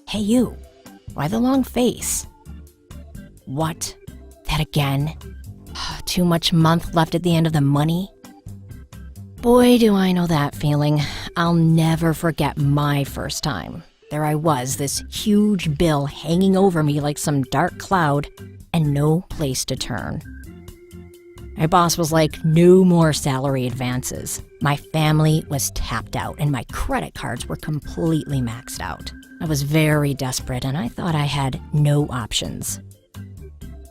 Hey you, why the long face? What? That again? Too much month left at the end of the money? Boy, do I know that feeling. I'll never forget my first time. There I was, this huge bill hanging over me like some dark cloud, and no place to turn. My boss was like, no more salary advances. My family was tapped out, and my credit cards were completely maxed out. I was very desperate, and I thought I had no options.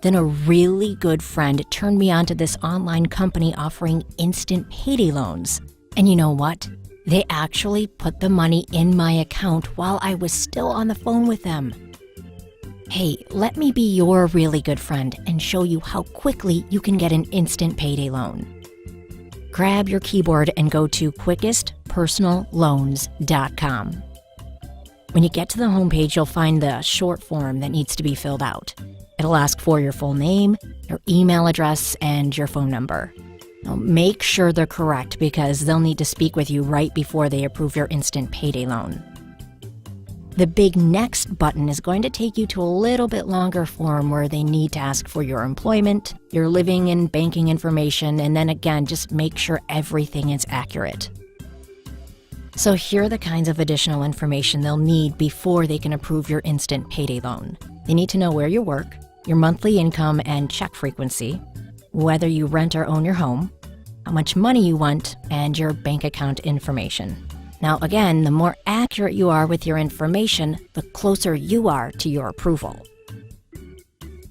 Then a really good friend turned me on to this online company offering instant payday loans. And you know what? They actually put the money in my account while I was still on the phone with them. Hey, let me be your really good friend and show you how quickly you can get an instant payday loan. Grab your keyboard and go to quickestpersonalloans.com. When you get to the homepage, you'll find the short form that needs to be filled out. It'll ask for your full name, your email address, and your phone number. Now, make sure they're correct because they'll need to speak with you right before they approve your instant payday loan. The big next button is going to take you to a little bit longer form where they need to ask for your employment, your living and banking information, and then again, just make sure everything is accurate. So here are the kinds of additional information they'll need before they can approve your instant payday loan. They need to know where you work, your monthly income and check frequency, whether you rent or own your home, how much money you want, and your bank account information. Now again, the more accurate you are with your information, the closer you are to your approval.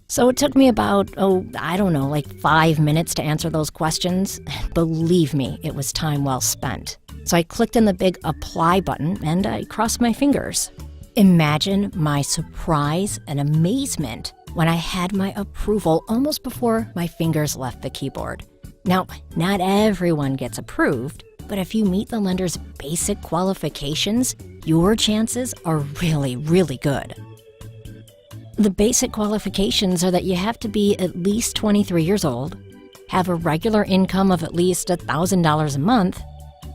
So it took me about, 5 minutes to answer those questions. Believe me, it was time well spent. So I clicked on the big apply button and I crossed my fingers. Imagine my surprise and amazement when I had my approval almost before my fingers left the keyboard. Now, not everyone gets approved, but if you meet the lender's basic qualifications, your chances are really, really good. The basic qualifications are that you have to be at least 23 years old, have a regular income of at least $1,000 a month,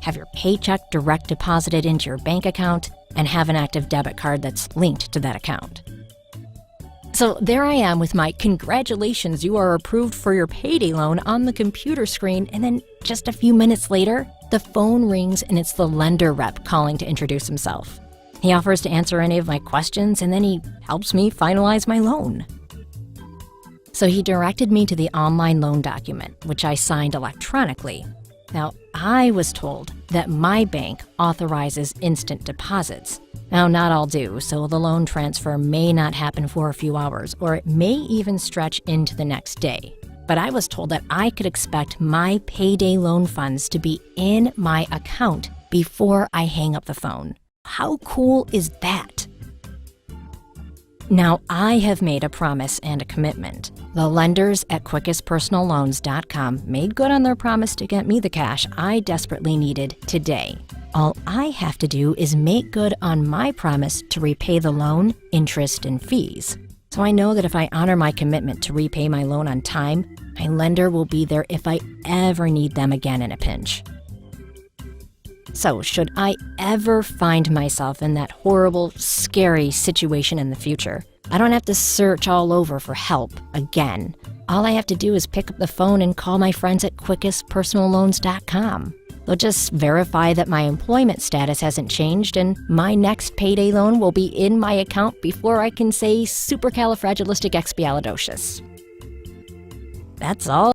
have your paycheck direct deposited into your bank account, and have an active debit card that's linked to that account. So there I am with my congratulations, you are approved for your payday loan on the computer screen, and then just a few minutes later, the phone rings and it's the lender rep calling to introduce himself. He offers to answer any of my questions and then he helps me finalize my loan. So he directed me to the online loan document, which I signed electronically. Now, I was told that my bank authorizes instant deposits. Now, not all do, so the loan transfer may not happen for a few hours, or it may even stretch into the next day. But I was told that I could expect my payday loan funds to be in my account before I hang up the phone. How cool is that? Now, I have made a promise and a commitment. The lenders at quickestpersonalloans.com made good on their promise to get me the cash I desperately needed today. All I have to do is make good on my promise to repay the loan, interest, and fees. So I know that if I honor my commitment to repay my loan on time, my lender will be there if I ever need them again in a pinch. So should I ever find myself in that horrible, scary situation in the future, I don't have to search all over for help again. All I have to do is pick up the phone and call my friends at quickestpersonalloans.com. They'll just verify that my employment status hasn't changed and my next payday loan will be in my account before I can say supercalifragilisticexpialidocious. That's all.